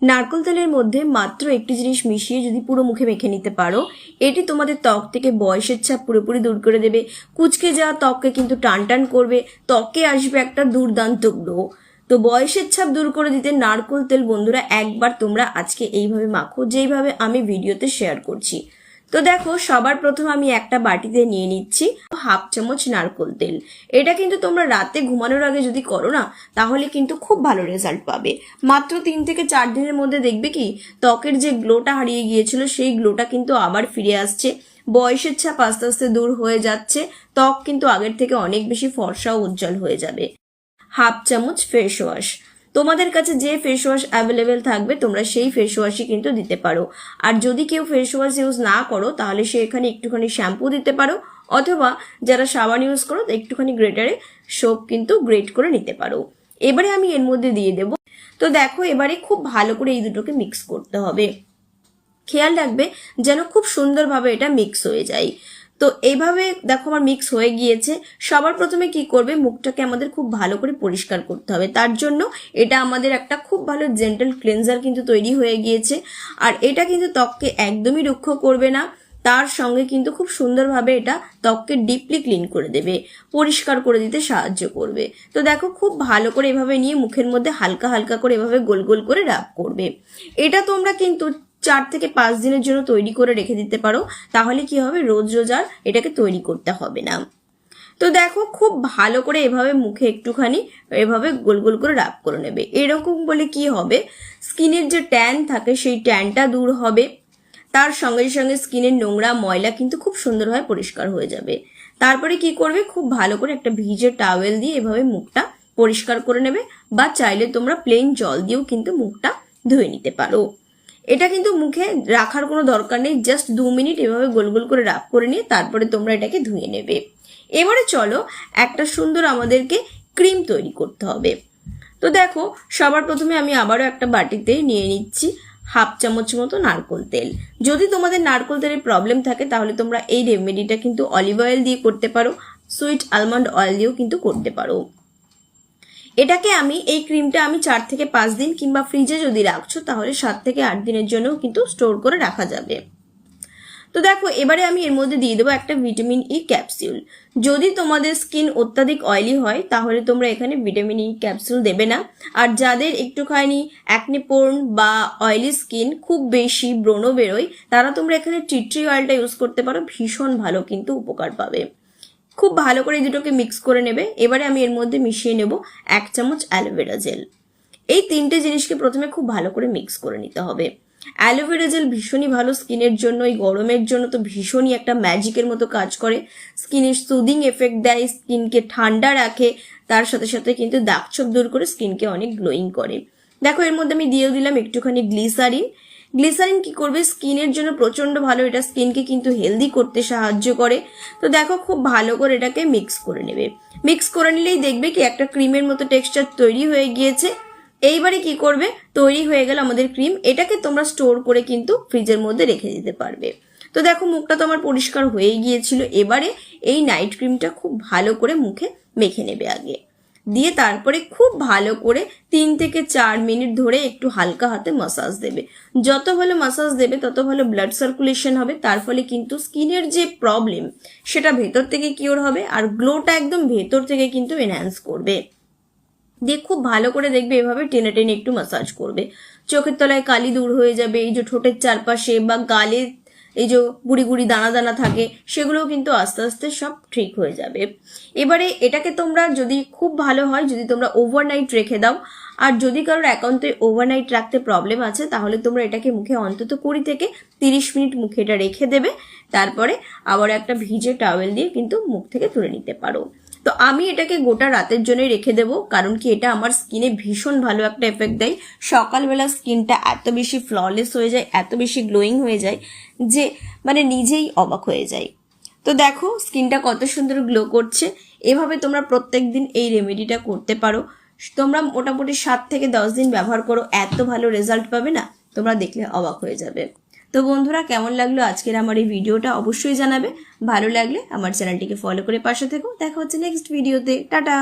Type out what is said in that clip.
নারকেল তেলের মধ্যে মাত্র একটি জিনিস মিশিয়ে যদি পুরো মুখে মেখে নিতে পারো, এটি তোমাদের ত্বক থেকে বয়সের ছাপ পুরোপুরি দূর করে দেবে। কুঁচকে যাওয়া ত্বককে কিন্তু টান টান করবে, ত্বকে আসবে একটা দুর্দান্ত গ্লো। তো বয়সের ছাপ দূর করে দিতে নারকেল তেল বন্ধুরা একবার তোমরা আজকে এইভাবে মাখো, যেইভাবে আমি ভিডিওতে শেয়ার করছি। তো দেখো, সবার প্রথম আমি একটা বাটিতে নিয়ে নিচ্ছি হাফ চামচ নারকেল তেল। এটা কিন্তু তোমরা রাতে ঘুমানোর আগে যদি করো না, তাহলে কিন্তু খুব ভালো রেজাল্ট পাবে। মাত্র 3 থেকে 4 দিনের মধ্যে দেখবে কি ত্বকের যে গ্লোটা হারিয়ে গিয়েছিল সেই গ্লোটা কিন্তু আবার ফিরে আসছে। বয়সের ছাপ আস্তে আস্তে দূর হয়ে যাচ্ছে, ত্বক কিন্তু আগের থেকে অনেক বেশি ফর্সা ও উজ্জ্বল হয়ে যাবে। হাফ চামচ ফেস ওয়াশ, তোমাদের কাছে যে ফেস ওয়াশ অ্যাভেলেবেল থাকবে তোমরা সেই ফেস ওয়াশই কিন্তু দিতে পারো। আর যদি কেউ ফেস ওয়াশ ইউজ না করো তাহলে সে এখানে একটুখানি শ্যাম্পু দিতে পারো, অথবা যারা সাবান ইউজ করো একটুখানি গ্রেটারে সোপ কিন্তু গ্রেট করে নিতে পারো। এবারে আমি এর মধ্যে দিয়ে দেবো। তো দেখো, এবারে খুব ভালো করে এই দুটোকে মিক্স করতে হবে। খেয়াল রাখবে যেন খুব সুন্দরভাবে এটা মিক্স হয়ে যায়। তো এইভাবে দেখো আমার মিক্স হয়ে গিয়েছে। সবার প্রথমে কি করবে, মুখটাকে আমাদের খুব ভালো করে পরিষ্কার করতে হবে। তার জন্য এটা আমাদের একটা খুব ভালো জেন্টাল ক্লিনজার কিন্তু তৈরি হয়ে গিয়েছে। আর এটা কিন্তু ত্বককে একদমই রুক্ষ করবে না, তার সঙ্গে কিন্তু খুব সুন্দরভাবে এটা ত্বককে ডিপলি ক্লিন করে দেবে, পরিষ্কার করে দিতে সাহায্য করবে। তো দেখো, খুব ভালো করে এভাবে নিয়ে মুখের মধ্যে হালকা হালকা করে এভাবে গোল গোল করে রাব করবে। এটা তোমরা কিন্তু 4 থেকে 5 দিনের জন্য তৈরি করে রেখে দিতে পারো, তাহলে কি হবে রোজ রোজ আর এটাকে তৈরি করতে হবে না। তো দেখো, খুব ভালো করে এভাবে মুখে একটুখানি এভাবে গোল গোল করে রাব করে নেবে। এরকম বলে কি হবে, স্কিনের যে ট্যান থাকে সেই ট্যানটা দূর হবে, তার সঙ্গে সঙ্গে স্কিনের নোংরা ময়লা কিন্তু খুব সুন্দরভাবে পরিষ্কার হয়ে যাবে। তারপরে কি করবে, খুব ভালো করে একটা ভিজে টাওয়েল দিয়ে এভাবে মুখটা পরিষ্কার করে নেবে, বা চাইলে তোমরা প্লেন জল দিয়েও কিন্তু মুখটা ধুয়ে নিতে পারো। এটা কিন্তু মুখে রাখার কোনো দরকার নেই, জাস্ট 2 মিনিট এভাবে গোল গোল করে রাব করে নিয়ে তারপরে তোমরা এটাকে ধুয়ে নেবে। এবারে চলো একটা সুন্দর আমাদেরকে ক্রিম তৈরি করতে হবে। তো দেখো, সবার প্রথমে আমি আবারও একটা বাটিতে নিয়ে নিচ্ছি হাফ চামচ মতো নারকেল তেল। যদি তোমাদের নারকেল তেলের প্রবলেম থাকে তাহলে তোমরা এই রেমেডিটা কিন্তু অলিভ অয়েল দিয়ে করতে পারো, সুইট আলমন্ড অয়েল দিয়েও কিন্তু করতে পারো। এটাকে এই ক্রিমটা আমি 4 থেকে 5 দিন, কিংবা ফ্রিজে যদি রাখছো তাহলে 7 থেকে 8 দিনের জন্য কিন্তু স্টোর করে রাখা যাবে। তো দেখো, এবারে আমি এর মধ্যে দিয়ে দেবো একটা ভিটামিন ই ক্যাপসুল। যদি তোমাদের স্কিন অত্যাধিক অয়েলি হয় তাহলে তোমরা এখানে ভিটামিন ই ক্যাপসুল দেবে না। আর যাদের একটুখানি অ্যাকনে প্রোন বা অয়েলি স্কিন, খুব বেশি ব্রণ বেরোয়, তারা তোমরা এখানে টি ট্রি অয়েলটা ইউজ করতে পারো, ভীষণ ভালো কিন্তু উপকার পাবে। খুব ভালো করে এই দুটোকে মিক্স করে নেবে। এবারে আমি এর মধ্যে মিশিয়ে নেব 1 চামচ অ্যালোভেরা জেল। এই 3টে জিনিসকে প্রথমে খুব ভালো করে মিক্স করে নিতে হবে। অ্যালোভেরা জেল ভীষণই ভালো স্কিনের জন্য, এই গরমের জন্য তো ভীষণই একটা ম্যাজিকের মতো কাজ করে। স্কিনের সুদিং এফেক্ট দেয়, স্কিনকে ঠান্ডা রাখে, তার সাথে সাথে কিন্তু দাগছোপ দূর করে স্কিনকে অনেক গ্লোয়িং করে। দেখো, এর মধ্যে আমি দিয়ে দিলাম একটুখানি গ্লিসারিন। গ্লিসারিন কি করবে, স্কিনের জন্য প্রচন্ড ভালো, এটা স্কিনকে কিন্তু হেলদি করতে সাহায্য করে। তো দেখো, খুব ভালো করে এটাকে মিক্স করে নেবে। মিক্স করে নিলেই দেখবে কি একটা ক্রিমের মতো টেক্সচার তৈরি হয়ে গিয়েছে। এইবারে কি করবে, তৈরি হয়ে গেল আমাদের ক্রিম। এটাকে তোমরা স্টোর করে কিন্তু ফ্রিজের মধ্যে রেখে দিতে পারবে। তো দেখো, মুখটা তো আমার পরিষ্কার হয়ে গিয়েছিল। এবারে এই নাইট ক্রিমটা খুব ভালো করে মুখে মেখে নেবে আগে, দিয়ে তারপরে খুব ভালো করে 3 থেকে 4 মিনিট ধরে একটু হালকা হাতে মাসাজ দেবে। যত ভালো মাসাজ দেবে তত ভালো ব্লাড সার্কুলেশন হবে, তার ফলে কিন্তু স্কিনের যে প্রবলেম সেটা ভেতর থেকে কিওর হবে, আর গ্লোটা একদম ভেতর থেকে কিন্তু এনহ্যান্স করবে। দিয়ে খুব ভালো করে দেখবে এভাবে টেনে টেনে একটু মাসাজ করবে। চোখের তলায় কালি দূর হয়ে যাবে, এই যে ঠোঁটের চারপাশে বা গালে এই যে গুড়ি গুড়ি দানা দানা থাকে সেগুলোও কিন্তু আস্তে আস্তে সব ঠিক হয়ে যাবে। এবারে এটাকে তোমরা, যদি খুব ভালো হয় যদি তোমরা ওভারনাইট রেখে দাও, আর যদি কারোর একান্তই ওভারনাইট রাখতে প্রবলেম আছে তাহলে তোমরা এটাকে মুখে অন্তত 20 থেকে 30 মিনিট মুখে এটা রেখে দেবে। তারপরে আবার একটা ভিজে টাওয়েল দিয়ে কিন্তু মুখ থেকে তুলে নিতে পারো। তো আমি এটাকে গোটা রাতের জন্যই রেখে দেবো, কারণ কি এটা আমার স্কিনে ভীষণ ভালো একটা এফেক্ট দেয়। সকালবেলা স্কিনটা এত বেশি ফ্ললেস হয়ে যায়, এত বেশি গ্লোয়িং হয়ে যায় যে মানে নিজেই অবাক হয়ে যায়। তো দেখো স্কিনটা কত সুন্দর গ্লো করছে। এভাবে তোমরা প্রত্যেক দিন এই রেমেডিটা করতে পারো। তোমরা মোটামুটি 7 থেকে 10 দিন ব্যবহার করো, এত ভালো রেজাল্ট পাবে না, তোমরা দেখলে অবাক হয়ে যাবে। তো বন্ধুরা, কেমন লাগলো আজকের আমার এই ভিডিওটা অবশ্যই জানাবে। ভালো লাগলে আমার চ্যানেলটিকে ফলো করে পাশে থেকো। দেখা হচ্ছে নেক্সট ভিডিওতে। টাটা।